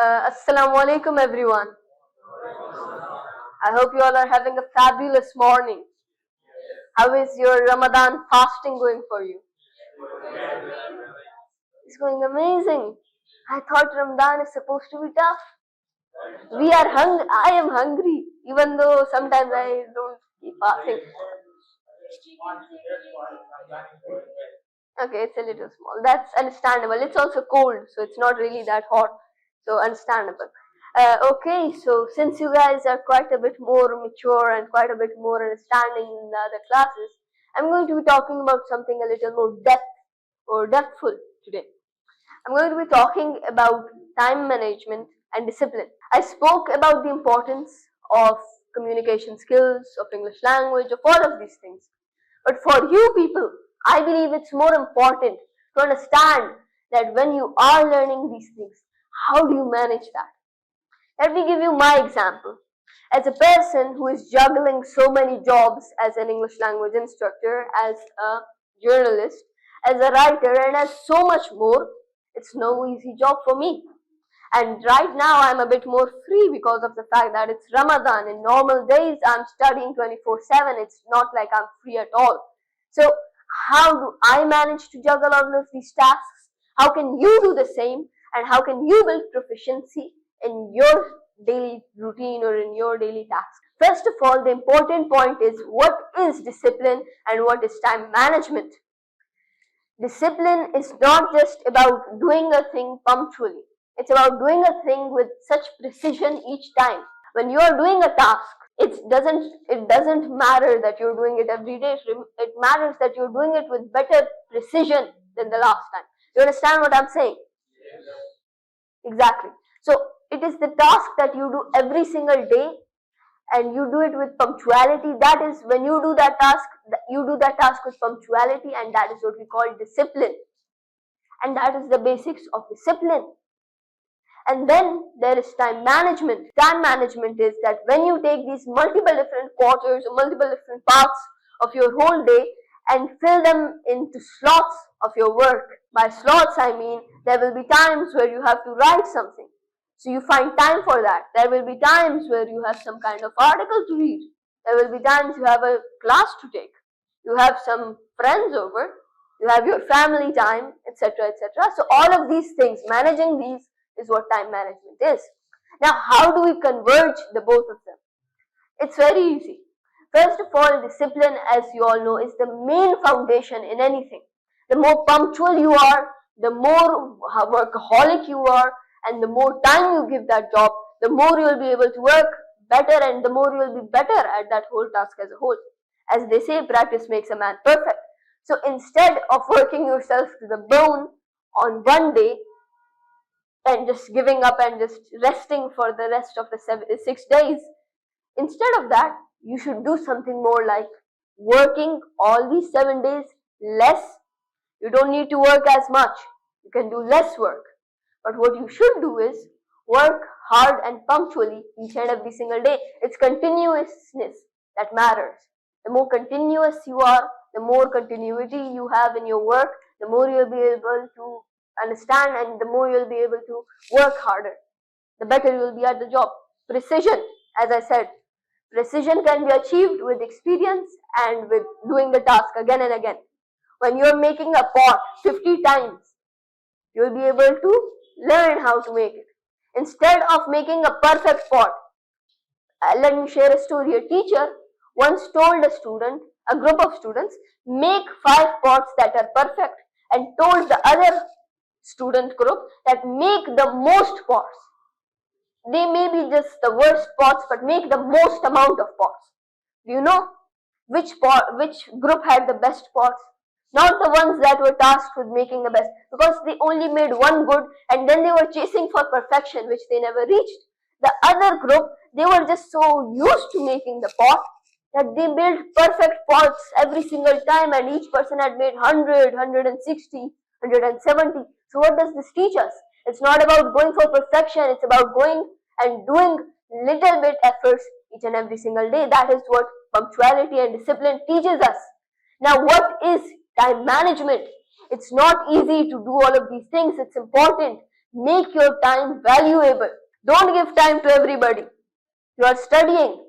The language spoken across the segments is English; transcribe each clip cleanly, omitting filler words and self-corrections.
Assalamu alaikum everyone. I hope you all are having a fabulous morning. How is your Ramadan fasting going for you? It's going amazing. I thought Ramadan is supposed to be tough. I am hungry, even though sometimes I don't keep fasting. Okay, it's a little small. That's understandable. It's also cold, so it's not really that hot. So understandable. Okay, so since you guys are quite a bit more mature and quite a bit more understanding in the other classes, I'm going to be talking about something a little more depthful today. I'm going to be talking about time management and discipline. I spoke about the importance of communication skills, of English language, of all of these things. But for you people, I believe it's more important to understand that when you are learning these things, how do you manage that? Let me give you my example. As a person who is juggling so many jobs as an English language instructor, as a journalist, as a writer, and as so much more, it's no easy job for me. And right now I'm a bit more free because of the fact that it's Ramadan. In normal days I'm studying 24/7. It's not like I'm free at all. So how do I manage to juggle all of these tasks? How can you do the same? And how can you build proficiency in your daily routine or in your daily tasks? First of all, the important point is what is discipline and what is time management? Discipline is not just about doing a thing punctually. It's about doing a thing with such precision each time. When you are doing a task, it doesn't matter that you're doing it every day. It matters that you're doing it with better precision than the last time. You understand what I'm saying? Exactly. So it is the task that you do every single day and you do it with punctuality. That is, when you do that task, you do that task with punctuality, and that is what we call discipline. And that is the basics of discipline. And then there is time management. Time management is that when you take these multiple different quarters or multiple different parts of your whole day and fill them into slots of your work. By slots, I mean there will be times where you have to write something. So you find time for that. There will be times where you have some kind of article to read. There will be times you have a class to take. You have some friends over. You have your family time, etc., etc. So all of these things, managing these is what time management is. Now, how do we converge the both of them? It's very easy. First of all, discipline, as you all know, is the main foundation in anything. The more punctual you are, the more workaholic you are, and the more time you give that job, the more you will be able to work better and the more you will be better at that whole task as a whole. As they say, practice makes a man perfect. So instead of working yourself to the bone on one day and just giving up and just resting for the rest of the 6 days, instead of that, you should do something more like working all these 7 days less. You don't need to work as much. You can do less work. But what you should do is work hard and punctually each and every single day. It's continuousness that matters. The more continuous you are, the more continuity you have in your work, the more you'll be able to understand and the more you'll be able to work harder. The better you'll be at the job. Precision, as I said, precision can be achieved with experience and with doing the task again and again. When you're making a pot 50 times, you'll be able to learn how to make it. Instead of making a perfect pot, let me share a story. A teacher once told a group of students, make 5 pots that are perfect, and told the other student group that make the most pots. They may be just the worst pots, but make the most amount of pots. Do you know which group had the best pots? Not the ones that were tasked with making the best, because they only made one good and then they were chasing for perfection, which they never reached. The other group, they were just so used to making the pot that they built perfect pots every single time, and each person had made 100, 160, 170. So what does this teach us? It's not about going for perfection, it's about going and doing little bit efforts each and every single day. That is what punctuality and discipline teaches us. Now, what is time management? It's not easy to do all of these things. It's important Make your time valuable. Don't give time to everybody. You are studying.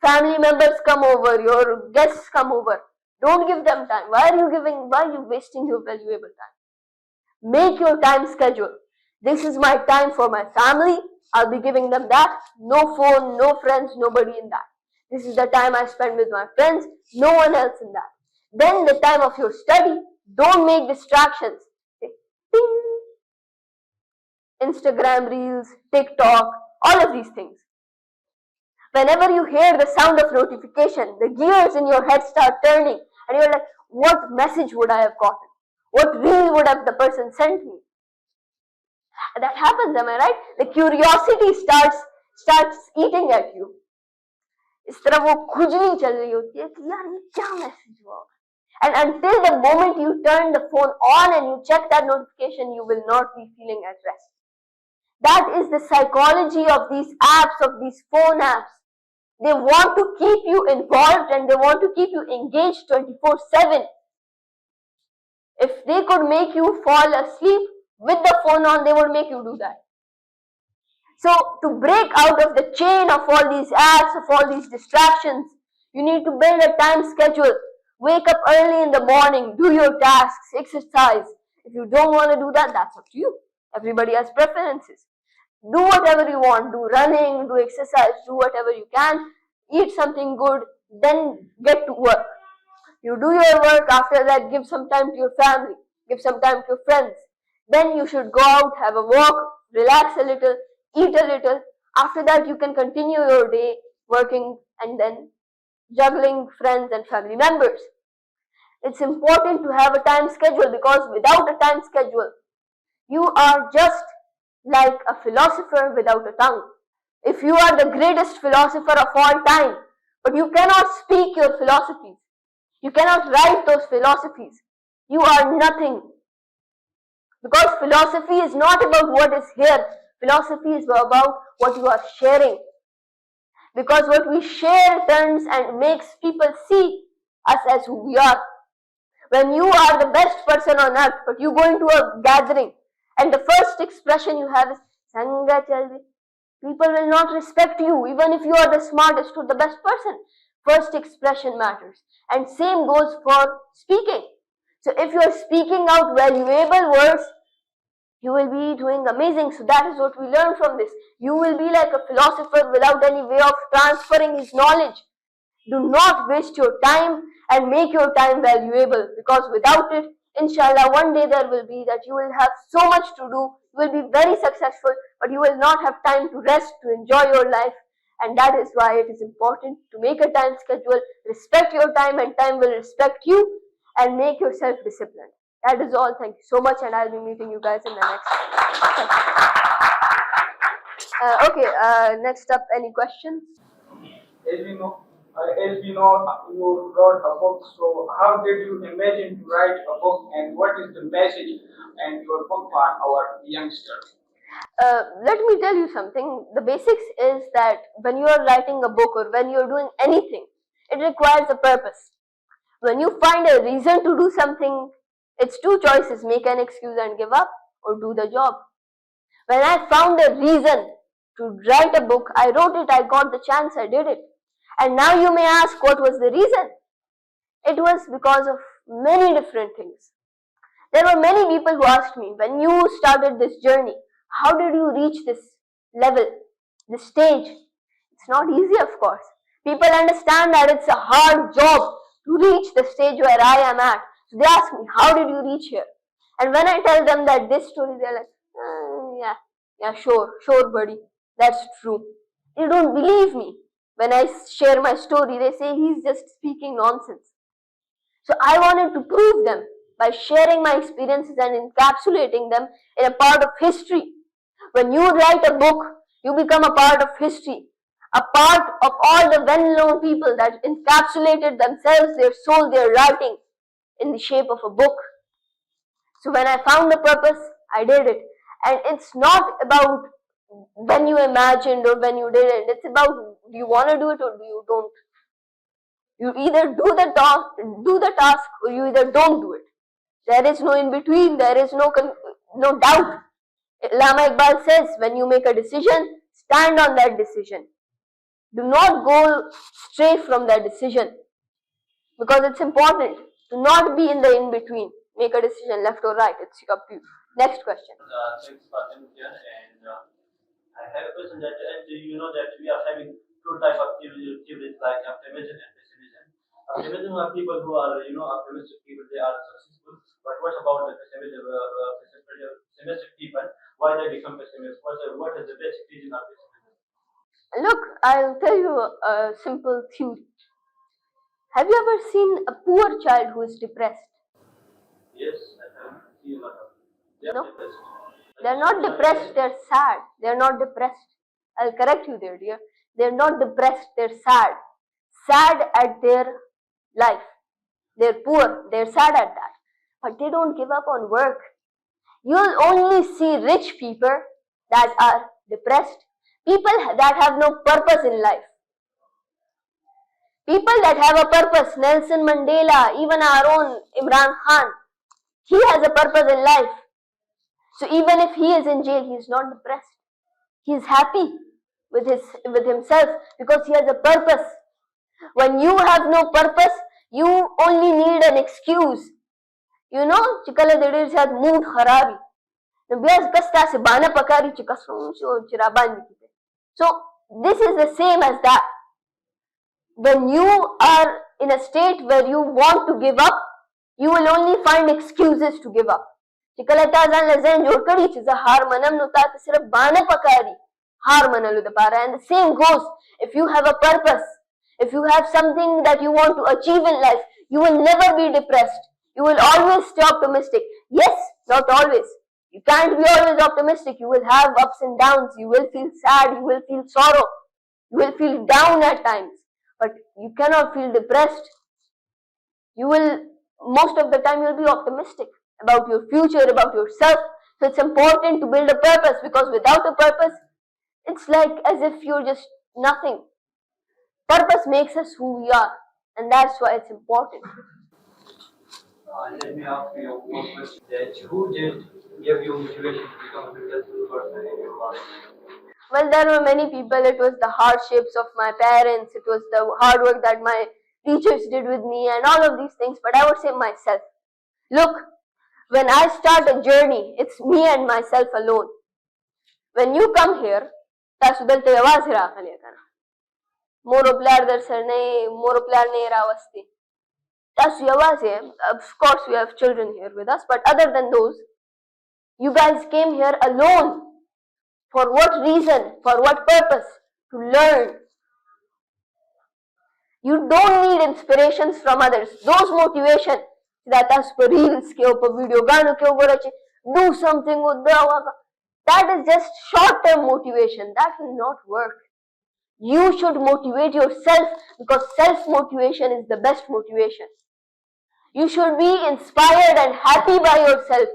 Family members come over, your guests come over. Don't give them time. Why are you wasting your valuable time? Make your time schedule. This is my time for my family. I'll be giving them that. No phone, no friends, nobody in that. This is the time I spend with my friends, no one else in that. Then the time of your study, don't make distractions. Ping, Instagram reels, TikTok, all of these things. Whenever you hear the sound of notification, the gears in your head start turning and you're like, what message would I have gotten? What reel would have the person sent me? That happens, am I right? The curiosity starts eating at you. इस तरह वो खुजली चल रही होती है कि यार ये क्या मैसेज हुआ. And until the moment you turn the phone on and you check that notification, you will not be feeling at rest. That is the psychology of these apps, of these phone apps. They want to keep you involved and they want to keep you engaged 24/7. If they could make you fall asleep with the phone on, they would make you do that. So to break out of the chain of all these apps, of all these distractions, you need to build a time schedule. Wake up early in the morning, do your tasks, exercise. If you don't want to do that, that's up to you. Everybody has preferences. Do whatever you want, do running, do exercise, do whatever you can, eat something good, then get to work. You do your work, after that give some time to your family, give some time to your friends. Then you should go out, have a walk, relax a little, eat a little. After that you can continue your day working and then juggling friends and family members. It's important to have a time schedule because without a time schedule, you are just like a philosopher without a tongue. If you are the greatest philosopher of all time, but you cannot speak your philosophies, you cannot write those philosophies, you are nothing. Because philosophy is not about what is here, philosophy is about what you are sharing. Because what we share turns and makes people see us as who we are. When you are the best person on earth, but you go into a gathering, and the first expression you have is Sangha Chaldi. People will not respect you, even if you are the smartest or the best person. First expression matters. And same goes for speaking. So if you are speaking out valuable words, you will be doing amazing. So that is what we learn from this. You will be like a philosopher without any way of transferring his knowledge. Do not waste your time and make your time valuable, because without it, inshallah, one day there will be that you will have so much to do, you will be very successful, but you will not have time to rest, to enjoy your life. And that is why it is important to make a time schedule, respect your time and time will respect you, and make yourself disciplined. That is all. Thank you so much, and I'll be meeting you guys in the next session. Next up, any questions? As we know, you wrote a book. So, how did you imagine to write a book, and what is the message and your book on our youngsters? Let me tell you something. The basics is that when you are writing a book or when you are doing anything, it requires a purpose. When you find a reason to do something, it's two choices: make an excuse and give up, or do the job. When I found a reason to write a book, I wrote it, I got the chance, I did it. And now you may ask, what was the reason? It was because of many different things. There were many people who asked me, when you started this journey, how did you reach this level, this stage? It's not easy, of course. People understand that it's a hard job to reach the stage where I am at. So they ask me, how did you reach here? And when I tell them that this story, they're like, yeah, sure, buddy, that's true. They don't believe me. When I share my story, they say he's just speaking nonsense. So I wanted to prove them by sharing my experiences and encapsulating them in a part of history. When you write a book, you become a part of history, a part of all the well-known people that encapsulated themselves, their soul, their writing in the shape of a book. So when I found the purpose, I did it. And it's not about when you imagined or when you did it. It's about, do you want to do it or do you don't? You either do the task or you either don't do it. There is no in between. There is no doubt. Lama Iqbal says, when you make a decision, stand on that decision. Do not go stray from that decision, because it's important to not be in the in-between. Make a decision left or right. It's up to you. Next question. Thanks for coming here. And I have a question that, and you know that we are having two types of theories like optimism and pessimism. Optimism are people who are, optimistic people, they are successful. But what about the pessimistic people? Why they become pessimists? What is the basic reason of pessimism? Look, I'll tell you a simple theory. Have you ever seen a poor child who is depressed? Yes, I have seen a lot of. They are No, depressed. they're not depressed, they're sad. They're not depressed. I'll correct you there, dear. They're not depressed, they're sad. Sad at their life. They're poor, they're sad at that. But they don't give up on work. You'll only see rich people that are depressed, people that have no purpose in life. People that have a purpose, Nelson Mandela, even our own Imran Khan, he has a purpose in life. So even if he is in jail, he is not depressed. He is happy with himself because he has a purpose. When you have no purpose, you only need an excuse. You know, chikala dedir said mood kharabi. So this is the same as that. When you are in a state where you want to give up, you will only find excuses to give up. And the same goes if you have a purpose, if you have something that you want to achieve in life, you will never be depressed. You will always stay optimistic. Yes, not always. You can't be always optimistic. You will have ups and downs. You will feel sad. You will feel sorrow. You will feel down at times. But you cannot feel depressed. You will, most of the time, you will be optimistic about your future, about yourself. So it's important to build a purpose, because without a purpose, it's like as if you're just nothing. Purpose makes us who we are, and that's why it's important. Let me ask you one question. That who did give you motivation to become a successful person in your life? Well, there were many people. It was the hardships of my parents, it was the hard work that my teachers did with me, and all of these things. But I would say myself. Look, when I start a journey, it's me and myself alone. When you come here, tasudalta आवाज राखलिया kana. Moroplar darsane, moroplar ne ravasti. Tasu आवाज. Of course, we have children here with us, but other than those, you guys came here alone. For what reason? For what purpose? To learn. You don't need inspirations from others. Those motivation that us for reels ke upar video gaano ke upar do something with that is just short-term motivation. That will not work. You should motivate yourself, because self-motivation is the best motivation. You should be inspired and happy by yourself.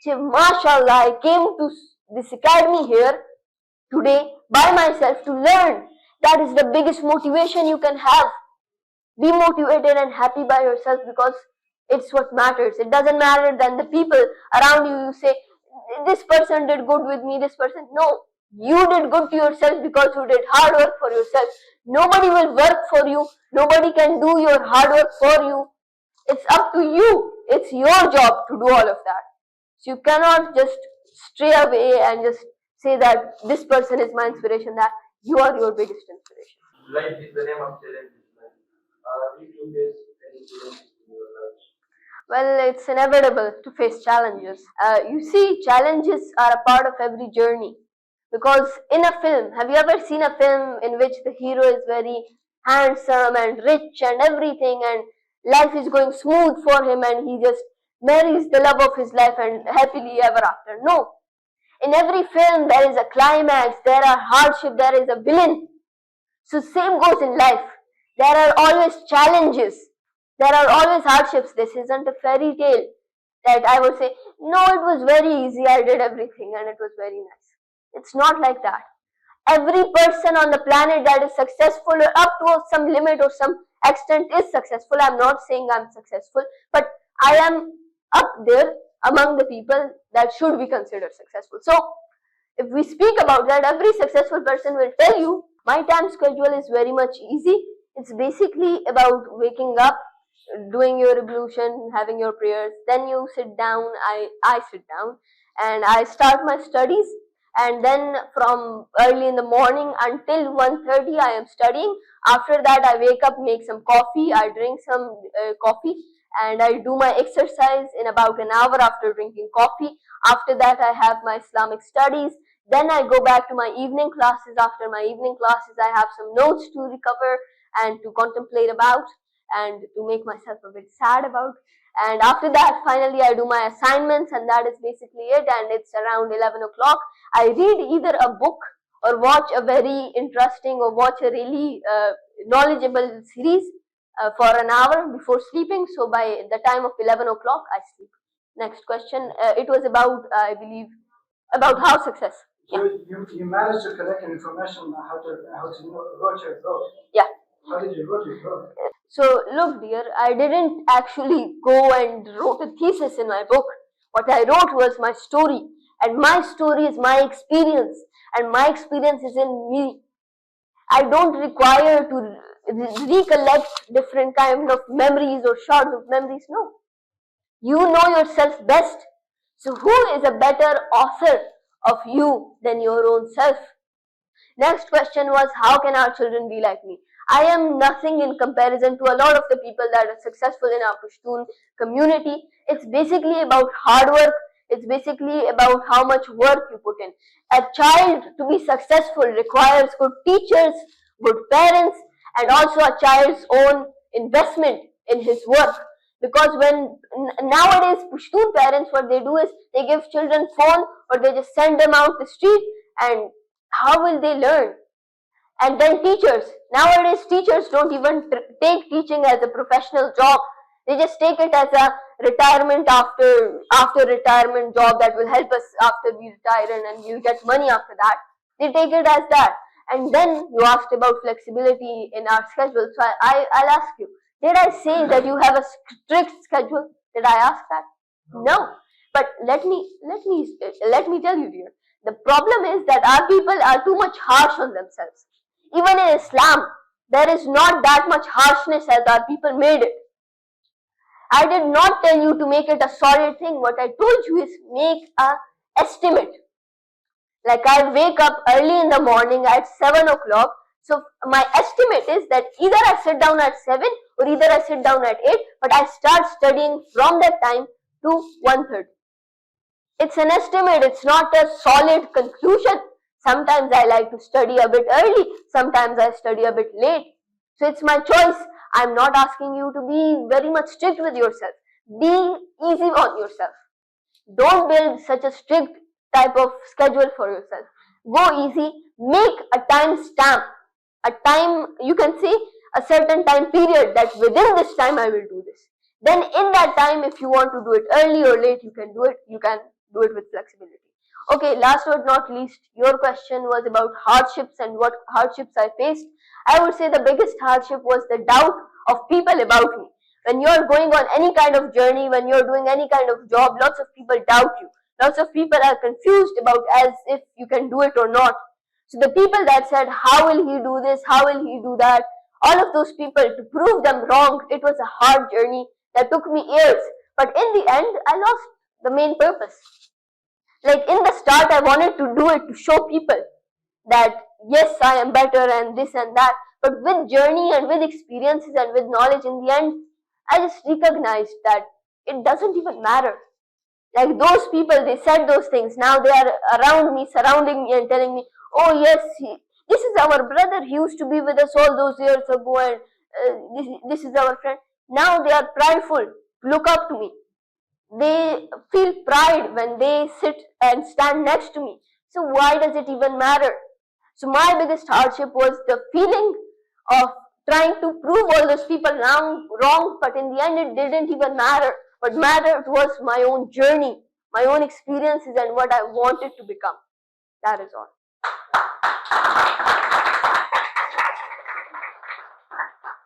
Say, mashallah, I came to this academy here today by myself to learn. That is the biggest motivation you can have. Be motivated and happy by yourself, because it's what matters. It doesn't matter than the people around you. You say, this person did good with me, this person. No, you did good to yourself because you did hard work for yourself. Nobody will work for you. Nobody can do your hard work for you. It's up to you. It's your job to do all of that. So you cannot just stray away and just say that this person is my inspiration, that you are your biggest inspiration. Life is the name of challenges. If you face any challenges in your life. Well, it's inevitable to face challenges. You see, challenges are a part of every journey. Because in a film, have you ever seen a film in which the hero is very handsome and rich and everything, and life is going smooth for him, and he just marries the love of his life and happily ever after? No. In every film, there is a climax, there are hardship, there is a villain. So same goes in life. There are always challenges. There are always hardships. This isn't a fairy tale that I would say, no, it was very easy, I did everything and it was very nice. It's not like that. Every person on the planet that is successful or up to some limit or some extent is successful. I'm not saying I'm successful, but I am up there among the people that should be considered successful. So If we speak about that, every successful person will tell you, my time schedule is very much easy. It's basically about waking up, doing your ablution, having your prayers, then you sit down, I sit down and I start my studies, and then from early in the morning until 1:30 I am studying. After that I wake up, make some coffee, I drink some coffee, and I do my exercise in about an hour after drinking coffee. After that I have my Islamic studies. Then I go back to my evening classes. After my evening classes I have some notes to recover and to contemplate about and to make myself a bit sad about. And after that, finally, I do my assignments, and that is basically it. And it's around 11 o'clock. I read either a book or watch a very interesting or watch a really knowledgeable series for an hour before sleeping. So by the time of 11 o'clock, I sleep. Next question. It was about, I believe, about how success. So you managed to collect information on how to wrote your book. Yeah. How did you wrote your book? So look dear, I didn't actually go and wrote a thesis in my book. What I wrote was my story, and my story is my experience, and my experience is in me. I don't require to recollect different kind of memories or shards of memories. No, you know yourself best. So who is a better author of you than your own self? Next question was, how can our children be like me? I am nothing in comparison to a lot of the people that are successful in our Pashtun community. It's basically about hard work. It's basically about how much work you put in. A child to be successful requires good teachers, good parents, and also a child's own investment in his work. Because when nowadays Pashtun parents, what they do is they give children phone or they just send them out the street, and how will they learn? And then teachers. Nowadays, teachers don't even take teaching as a professional job. They just take it as a retirement after retirement job that will help us after we retire, and we'll get money after that. They take it as that. And then you asked about flexibility in our schedule. So I'll ask you, did I say that you have a strict schedule? Did I ask that? No. But let me tell you, dear. The problem is that our people are too much harsh on themselves. Even in Islam, there is not that much harshness as our people made it. I did not tell you to make it a solid thing. What I told you is make a estimate. Like I wake up early in the morning at 7 o'clock. So my estimate is that either I sit down at 7 or either I sit down at 8, but I start studying from that time to 1:30. It's an estimate, it's not a solid conclusion. Sometimes I like to study a bit early, sometimes I study a bit late. So it's my choice. I'm not asking you to be very much strict with yourself. Be easy on yourself. Don't build such a strict type of schedule for yourself. Go easy, make a time stamp. A time, you can say a certain time period that within this time I will do this. Then in that time, if you want to do it early or late, you can do it. You can do it with flexibility. Okay, last but not least, your question was about hardships and what hardships I faced. I would say the biggest hardship was the doubt of people about me. When you're going on any kind of journey, when you're doing any kind of job, lots of people doubt you. Lots of people are confused about as if you can do it or not. So the people that said, how will he do this? How will he do that? All of those people, to prove them wrong, it was a hard journey that took me years. But in the end, I lost the main purpose. Like in the start, I wanted to do it to show people that yes, I am better and this and that. But with journey and with experiences and with knowledge, in the end, I just recognized that it doesn't even matter. Like those people, they said those things. Now they are around me, surrounding me and telling me, oh yes, this is our brother. He used to be with us all those years ago, and this is our friend. Now they are prideful, look up to me. They feel pride when they sit and stand next to me. So why does it even matter? So my biggest hardship was the feeling of trying to prove all those people wrong, but in the end it didn't even matter. What mattered was my own journey, my own experiences, and what I wanted to become. That is all.